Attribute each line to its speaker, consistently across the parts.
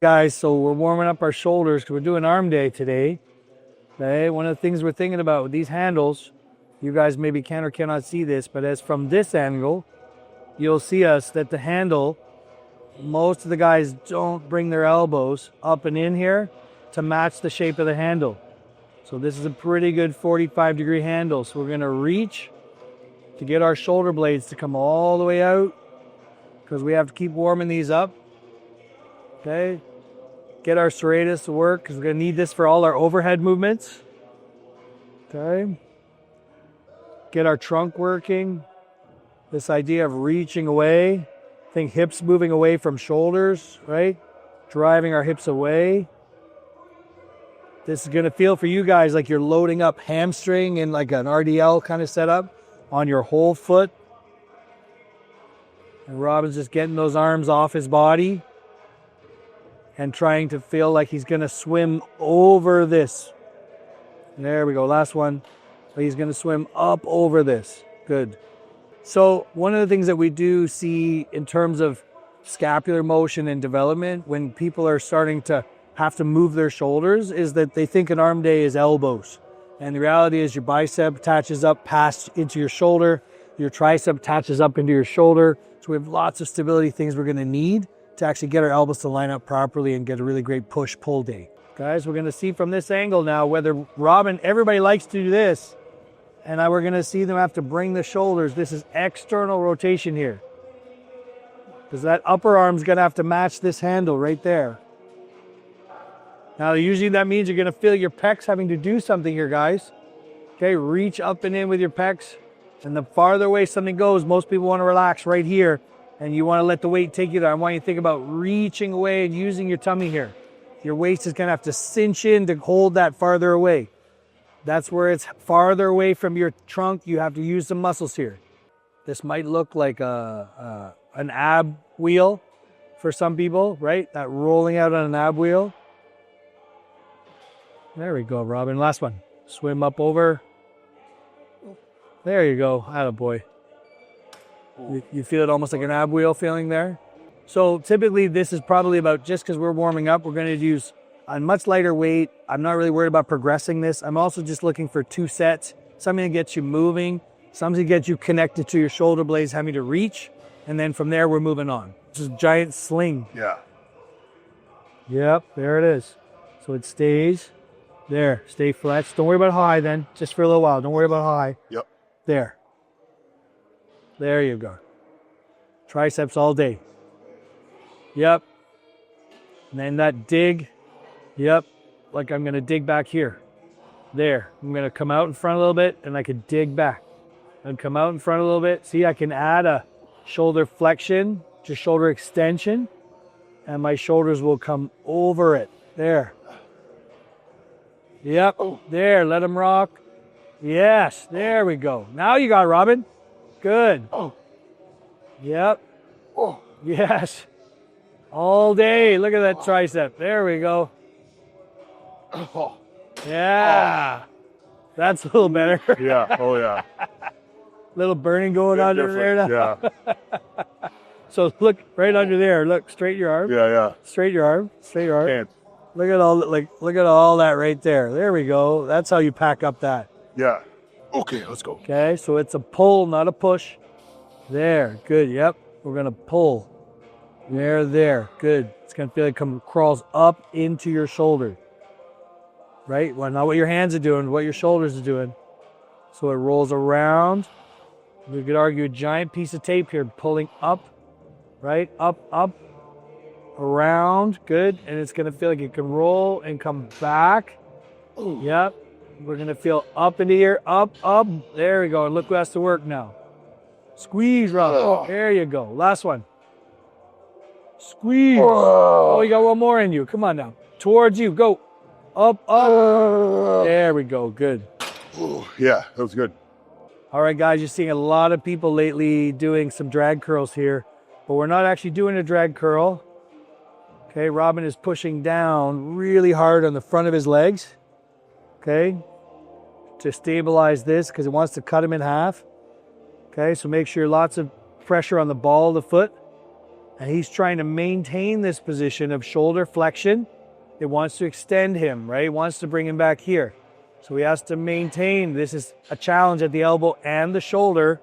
Speaker 1: Guys, so we're warming up our shoulders because we're doing arm day today. Okay, one of the things we're thinking about with these handles, you guys maybe can or cannot see this, but as from this angle, you'll see us that the handle, most of the guys don't bring their elbows up and in here to match the shape of the handle. So this is a pretty good 45-degree handle. So we're gonna reach to get our shoulder blades to come all the way out because we have to keep warming these up. Okay, get our serratus to work because we're going to need this for all our overhead movements. Okay, get our trunk working. This idea of reaching away, think hips moving away from shoulders, right? Driving our hips away. This is going to feel for you guys like you're loading up hamstring in like an RDL kind of setup on your whole foot. And Robin's just getting those arms off his body and trying to feel like he's going to swim over this. There we go, last one. He's going to swim up over this. Good. So one of the things that we do see in terms of scapular motion and development when people are starting to have to move their shoulders is that they think an arm day is elbows. And the reality is your bicep attaches up past into your shoulder, your tricep attaches up into your shoulder. So we have lots of stability things we're going to need to actually get our elbows to line up properly and get a really great push-pull day. Guys, we're going to see from this angle now whether Robin, everybody likes to do this, and now we're going to see them have to bring the shoulders. This is external rotation here. Because that upper arm's going to have to match this handle right there. Now, usually that means you're going to feel your pecs having to do something here, guys. Okay, reach up and in with your pecs. And the farther away something goes, most people want to relax right here. And you want to let the weight take you there. I want you to think about reaching away and using your tummy here. Your waist is going to have to cinch in to hold that farther away. That's where it's farther away from your trunk. You have to use some muscles here. This might look like an ab wheel for some people, right? That rolling out on an ab wheel. There we go, Robin. Last one. Swim up over. There you go. Attaboy. You feel it almost like an ab wheel feeling there. So typically this is probably about, just because we're warming up, we're going to use a much lighter weight. I'm not really worried about progressing this. I'm also just looking for 2 sets. Something that gets you moving, something that gets you connected to your shoulder blades, having to reach. And then from there, we're moving on. This is a giant sling.
Speaker 2: Yeah.
Speaker 1: Yep, there it is. So it stays there. Stay flat. Don't worry about high then, just for a little while. Don't worry about high.
Speaker 2: Yep.
Speaker 1: There. There you go. Triceps all day. Yep. And then that dig. Yep. Like I'm going to dig back here. There. I'm going to come out in front a little bit and I can dig back. And come out in front a little bit. See, I can add a shoulder flexion to shoulder extension. And my shoulders will come over it. There. Yep. There. Let them rock. Yes. There we go. Now you got it, Robin. Good.
Speaker 2: Oh.
Speaker 1: Yep.
Speaker 2: Oh.
Speaker 1: Yes. All day. Look at that tricep. There we go.
Speaker 2: Oh.
Speaker 1: Yeah. That's a little better.
Speaker 2: Yeah. Oh, yeah.
Speaker 1: Little burning going under there now.
Speaker 2: Yeah.
Speaker 1: So look right under there. Look, straighten your arm.
Speaker 2: Yeah, yeah.
Speaker 1: Straighten your arm. Straighten your arm.
Speaker 2: Can't.
Speaker 1: Look at all that right there. There we go. That's how you pack up that.
Speaker 2: Yeah. Okay, let's go.
Speaker 1: Okay, so it's a pull, not a push. There, good, yep. We're gonna pull. There, good. It's gonna feel like it crawls up into your shoulder. Right? Well, not what your hands are doing, what your shoulders are doing. So it rolls around. We could argue a giant piece of tape here, pulling up, right? Up, around, good. And it's gonna feel like it can roll and come back. Yep. We're going to feel up into here, up. There we go. And look who has to work now. Squeeze, Rob. There you go. Last one. Squeeze. Oh, you got one more in you. Come on now. Towards you. Go. Up. There we go. Good.
Speaker 2: Yeah, that was good.
Speaker 1: All right, guys. You're seeing a lot of people lately doing some drag curls here. But we're not actually doing a drag curl. Okay, Robin is pushing down really hard on the front of his legs. Okay, to stabilize this because it wants to cut him in half. Okay, so make sure lots of pressure on the ball of the foot. And he's trying to maintain this position of shoulder flexion. It wants to extend him, right? It wants to bring him back here. So he has to maintain. This is a challenge at the elbow and the shoulder.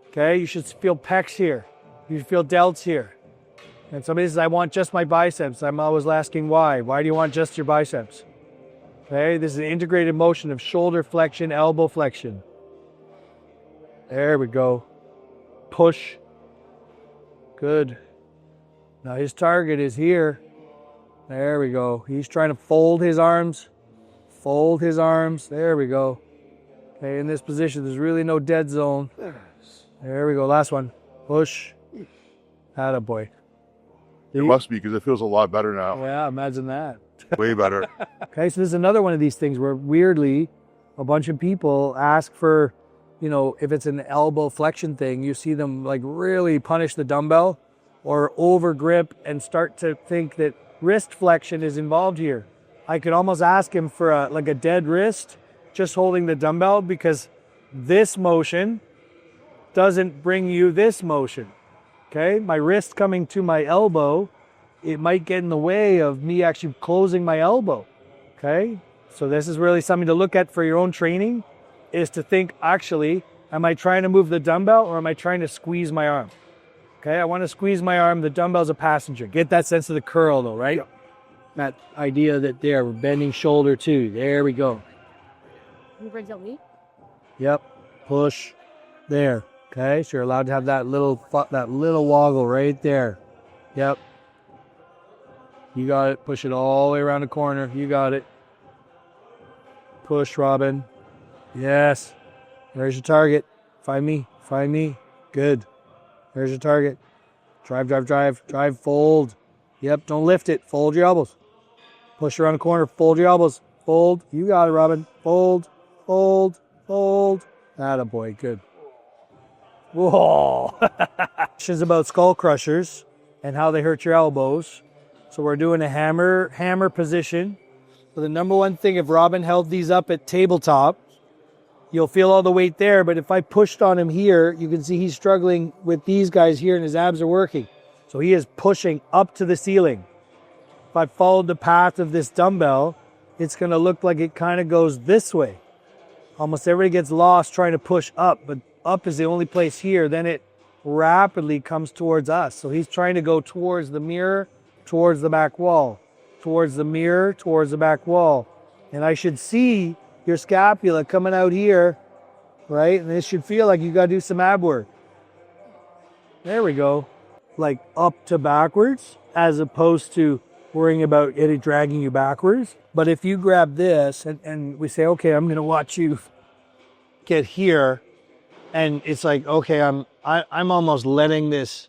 Speaker 1: Okay, you should feel pecs here. You should feel delts here. And somebody says, I want just my biceps. I'm always asking why. Why do you want just your biceps? Okay, this is an integrated motion of shoulder flexion, elbow flexion. There we go. Push. Good. Now his target is here. There we go. He's trying to fold his arms. Fold his arms. There we go. Okay, in this position, there's really no dead zone. There we go. Last one. Push. Attaboy.
Speaker 2: It must be, because it feels a lot better now.
Speaker 1: Yeah, imagine that.
Speaker 2: Way better.
Speaker 1: Okay, so this is another one of these things where weirdly, a bunch of people ask for, you know, if it's an elbow flexion thing, you see them like really punish the dumbbell or over grip and start to think that wrist flexion is involved here. I could almost ask him for a dead wrist, just holding the dumbbell, because this motion doesn't bring you this motion. Okay, my wrist coming to my elbow, it might get in the way of me actually closing my elbow. Okay, so this is really something to look at for your own training, is to think, actually, am I trying to move the dumbbell or am I trying to squeeze my arm? Okay, I want to squeeze my arm, the dumbbell's a passenger. Get that sense of the curl though, right? Yeah. That idea that there, we're bending shoulder too. There we go.
Speaker 3: You bring me?
Speaker 1: Yep, push, there. Okay, so you're allowed to have that little woggle right there. Yep. You got it, push it all the way around the corner. You got it. Push, Robin. Yes. There's your target. Find me. Find me. Good. There's your target. Drive, drive, drive. Drive, fold. Yep, don't lift it. Fold your elbows. Push around the corner. Fold your elbows. Fold. You got it, Robin. Fold, fold, fold. Attaboy. Good. Whoa. Questions about skull crushers and how they hurt your elbows. So we're doing a hammer position. So the number one thing, if Robin held these up at tabletop, you'll feel all the weight there, but if I pushed on him here, you can see he's struggling with these guys here and his abs are working. So he is pushing up to the ceiling. If I followed the path of this dumbbell, it's going to look like it kind of goes this way. Almost everybody gets lost trying to push up, but up is the only place here. Then it rapidly comes towards us. So he's trying to go towards the mirror, towards the back wall, towards the mirror, towards the back wall. And I should see your scapula coming out here, right? And this should feel like you got to do some ab work. There we go. Like up to backwards, as opposed to worrying about it dragging you backwards. But if you grab this and we say, okay, I'm going to watch you get here. And it's like, okay, I'm almost letting this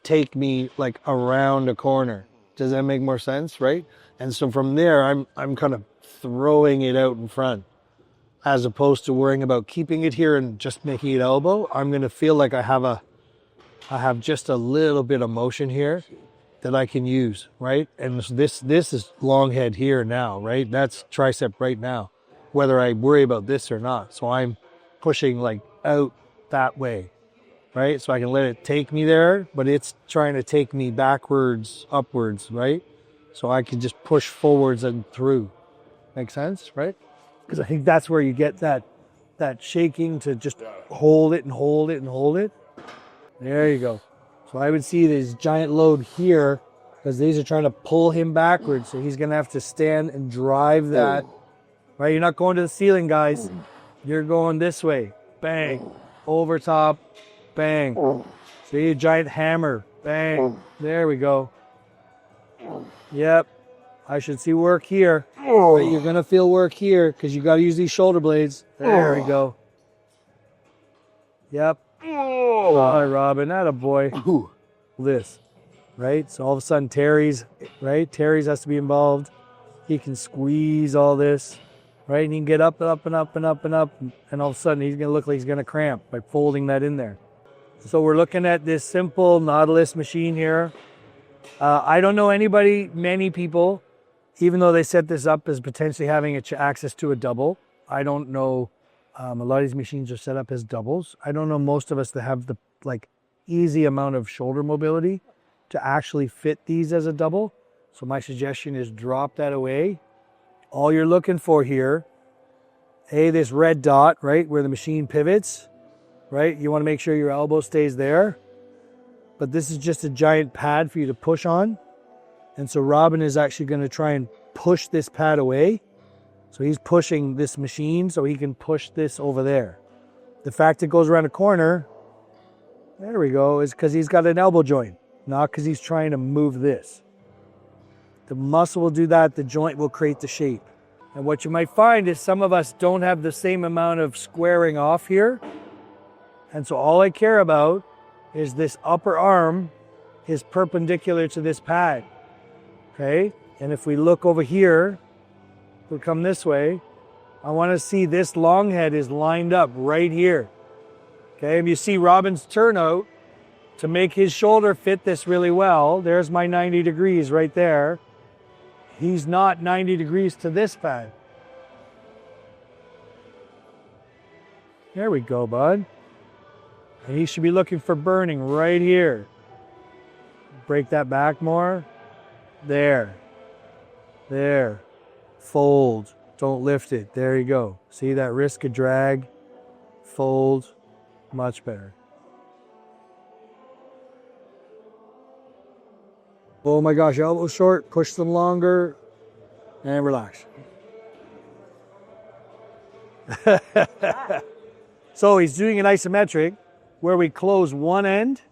Speaker 1: take me like around a corner. Does that make more sense, right? And so from there, I'm kind of throwing it out in front, as opposed to worrying about keeping it here and just making it elbow. I'm going to feel like I have just a little bit of motion here that I can use, right? And this is long head here now, right? That's tricep right now, whether I worry about this or not. So I'm pushing like out that way, right? So I can let it take me there, but it's trying to take me backwards, upwards, right? So I can just push forwards and through. Make sense, right? Because I think that's where you get that shaking to just hold it and hold it and hold it. There you go. So I would see this giant load here because these are trying to pull him backwards. So he's going to have to stand and drive that. Right? You're not going to the ceiling, guys. You're going this way. Bang. Over top. Bang. See, a giant hammer. Bang. There we go. Yep. I should see work here. But you're going to feel work here because you got to use these shoulder blades. There we go. Yep. All right, Robin. Attaboy. This. Right? So all of a sudden, Terry's has to be involved. He can squeeze all this. Right? And he can get up and up and up and up and up. And all of a sudden, he's going to look like he's going to cramp by folding that in there. So we're looking at this simple Nautilus machine here. I don't know many people, even though they set this up as potentially having access to a double. I don't know. A lot of these machines are set up as doubles. I don't know most of us that have the easy amount of shoulder mobility to actually fit these as a double. So my suggestion is drop that away. All you're looking for here, this red dot, right, where the machine pivots, right? You want to make sure your elbow stays there. But this is just a giant pad for you to push on. And so Robin is actually going to try and push this pad away. So he's pushing this machine so he can push this over there. The fact it goes around a corner, there we go, is because he's got an elbow joint, not because he's trying to move this. The muscle will do that, the joint will create the shape. And what you might find is some of us don't have the same amount of squaring off here. And so all I care about is this upper arm is perpendicular to this pad. Okay? And if we look over here, we come this way, I want to see this long head is lined up right here. Okay, and you see Robin's turnout to make his shoulder fit this really well. There's my 90 degrees right there. He's not 90 degrees to this pad. There we go, bud. And he should be looking for burning right here. Break that back more. There. There. Fold. Don't lift it. There you go. See that wrist could drag. Fold. Much better. Oh my gosh, elbows short. Push them longer. And relax. So he's doing an isometric where we close one end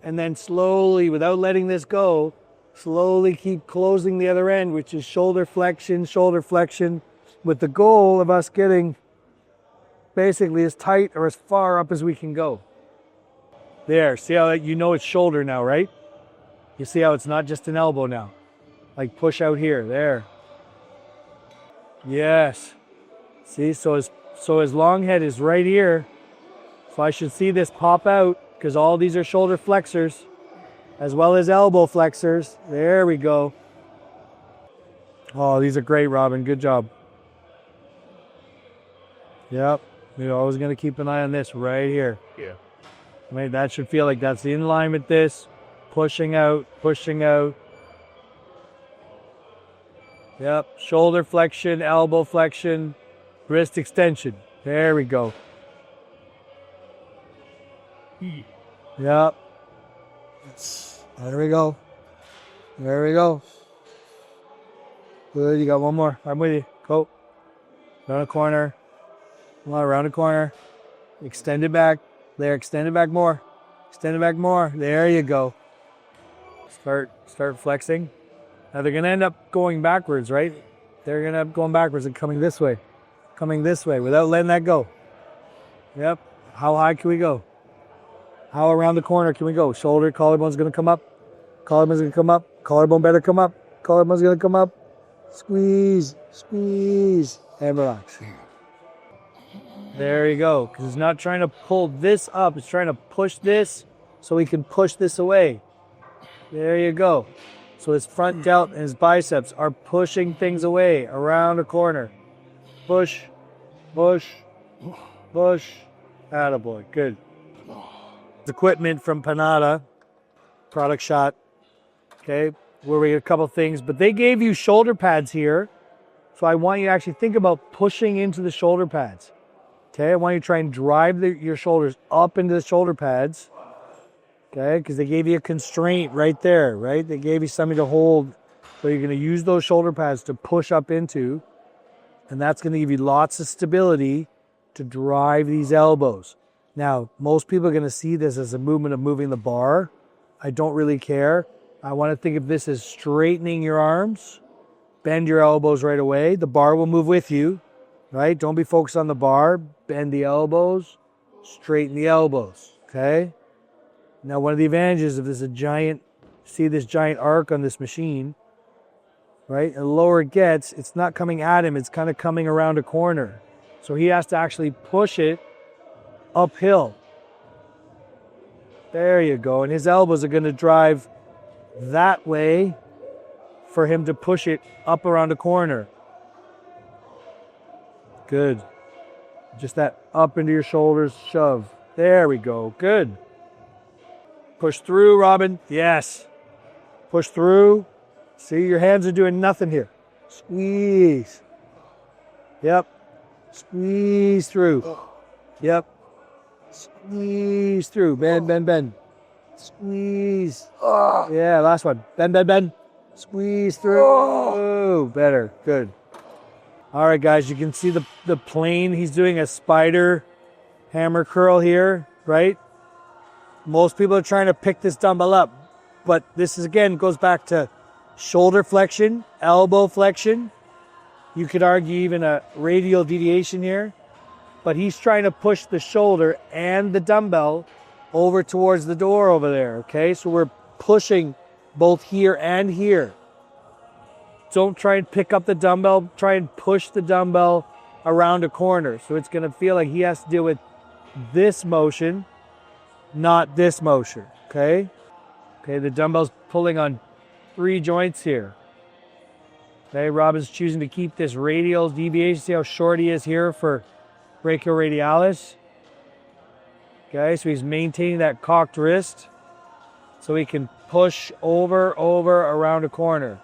Speaker 1: and then slowly, without letting this go, slowly keep closing the other end, which is shoulder flexion, with the goal of us getting basically as tight or as far up as we can go. There, see how you know it's shoulder now, right? You see how it's not just an elbow now. Like push out here, there. Yes. See, so his long head is right here. So I should see this pop out because all these are shoulder flexors as well as elbow flexors. There we go. Oh, these are great, Robin. Good job. Yep. You're always going to keep an eye on this right here.
Speaker 2: Yeah.
Speaker 1: I mean, that should feel like that's in line with this. Pushing out, pushing out. Yep. Shoulder flexion, elbow flexion, wrist extension. There we go. Yep. There we go. There we go. Good. You got one more. I'm with you. Go. Around a corner. Come on, around a corner. Extend it back. There. Extend it back more. Extend it back more. There you go. Start flexing. Now they're going to end up going backwards, right? They're going to end up going backwards and coming this way. Coming this way without letting that go. Yep. How high can we go? How around the corner can we go? Shoulder, collarbone's going to come up. Collarbone's going to come up. Collarbone better come up. Collarbone's going to come up. Squeeze, squeeze, and relax. There you go. Because it's not trying to pull this up. It's trying to push this so we can push this away. There you go. So his front delt and his biceps are pushing things away around a corner. Push, push, push. Attaboy. Good. Equipment from Panada, product shot, okay, where we get a couple things, but they gave you shoulder pads here, so I want you to actually think about pushing into the shoulder pads, okay? I want you to try and drive your shoulders up into the shoulder pads, okay, because they gave you a constraint right there, right? They gave you something to hold, so you're going to use those shoulder pads to push up into, and that's going to give you lots of stability to drive these elbows. Now, most people are going to see this as a movement of moving the bar. I don't really care. I want to think of this as straightening your arms. Bend your elbows right away. The bar will move with you, right? Don't be focused on the bar. Bend the elbows. Straighten the elbows, okay? Now, one of the advantages of this see this giant arc on this machine, right? And the lower it gets, it's not coming at him. It's kind of coming around a corner. So he has to actually push it uphill. There you go. And his elbows are going to drive that way for him to push it up around a corner. Good. Just that up into your shoulders shove. There we go. Good. Push through, Robin. Yes. Push through. See, your hands are doing nothing here. Squeeze. Yep. Squeeze through. Yep. Squeeze through. Bend, bend, bend. Squeeze. Yeah, last one. Bend, bend, bend. Squeeze through. Oh, better. Good. All right, guys, you can see the plane. He's doing a spider hammer curl here, right? Most people are trying to pick this dumbbell up, but this is, again, goes back to shoulder flexion, elbow flexion. You could argue even a radial deviation here, but he's trying to push the shoulder and the dumbbell over towards the door over there, okay? So we're pushing both here and here. Don't try and pick up the dumbbell, try and push the dumbbell around a corner. So it's gonna feel like he has to deal with this motion, not this motion, okay? Okay, the dumbbell's pulling on 3 joints here. Okay, Robin's choosing to keep this radial deviation. See how short he is here for brachioradialis. Okay, so he's maintaining that cocked wrist so he can push over, around a corner.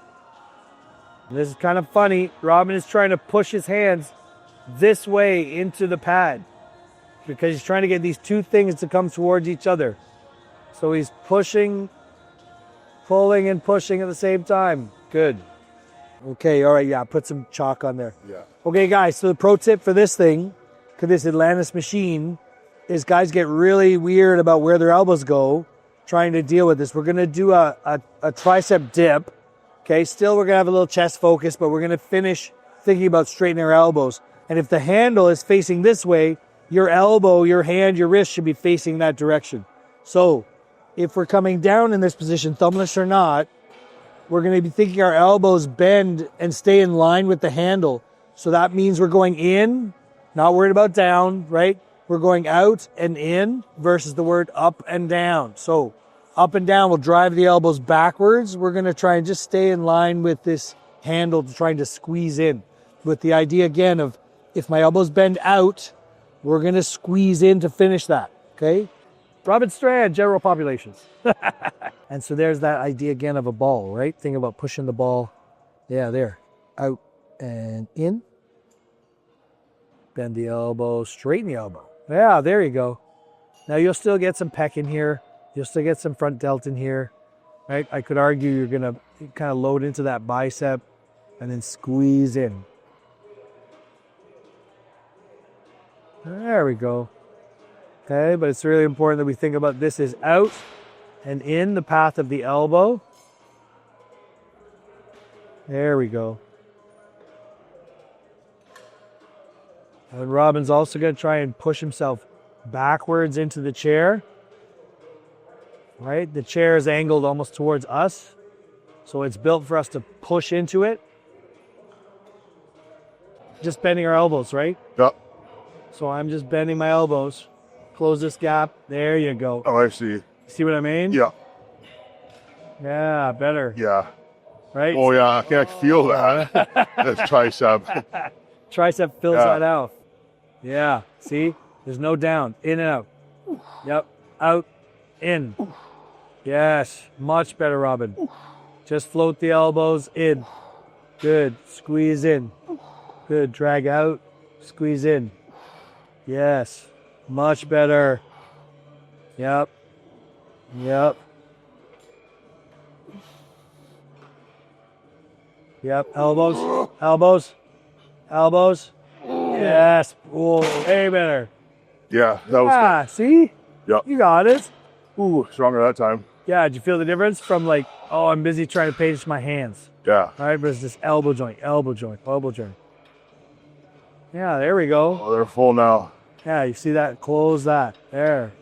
Speaker 1: This is kind of funny. Robin is trying to push his hands this way into the pad because he's trying to get these 2 things to come towards each other. So he's pushing, pulling, and pushing at the same time. Good. Okay, all right, yeah, put some chalk on there.
Speaker 2: Yeah.
Speaker 1: Okay, guys, so the pro tip for this thing, for this Atlantis machine, is guys get really weird about where their elbows go trying to deal with this. We're going to do a tricep dip. Okay, still we're going to have a little chest focus, but we're going to finish thinking about straightening our elbows. And if the handle is facing this way, your elbow, your hand, your wrist should be facing that direction. So if we're coming down in this position, thumbless or not, we're going to be thinking our elbows bend and stay in line with the handle. So that means we're going in, not worried about down, right? We're going out and in versus the word up and down. So up and down will drive the elbows backwards. We're going to try and just stay in line with this handle to trying to squeeze in. With the idea again of if my elbows bend out, we're going to squeeze in to finish that, okay? Robin Strand, general populations. And so there's that idea again of a ball, right? Think about pushing the ball. Yeah, there. Out and in. Bend the elbow, straighten the elbow. Yeah, there you go. Now you'll still get some pec in here. You'll still get some front delt in here, right? I could argue you're going to kind of load into that bicep and then squeeze in. There we go. Okay, but it's really important that we think about this as out and in the path of the elbow. There we go. And Robin's also going to try and push himself backwards into the chair. Right? The chair is angled almost towards us. So it's built for us to push into it. Just bending our elbows, right?
Speaker 2: Yep.
Speaker 1: So I'm just bending my elbows. Close this gap. There you go.
Speaker 2: Oh, I see.
Speaker 1: See what I mean?
Speaker 2: Yeah.
Speaker 1: Yeah, better.
Speaker 2: Yeah.
Speaker 1: Right?
Speaker 2: Oh, yeah. I can feel that. That's tricep.
Speaker 1: Tricep fills that out. Yeah. See? There's no down. In and out. Yep. Out. In. Yes. Much better, Robin. Just float the elbows in. Good. Squeeze in. Good. Drag out. Squeeze in. Yes. Much better. Yep. Yep. Yep. Elbows. Elbows. Elbows. Yes. Ooh, way better.
Speaker 2: Yeah, that was good.
Speaker 1: See?
Speaker 2: Yep.
Speaker 1: You got it.
Speaker 2: Ooh, stronger that time.
Speaker 1: Yeah, did you feel the difference from like, oh, I'm busy trying to page my hands.
Speaker 2: Yeah.
Speaker 1: All right, versus this elbow joint, elbow joint, elbow joint. Yeah, there we go.
Speaker 2: Oh, they're full now.
Speaker 1: Yeah, you see that? Close that. There.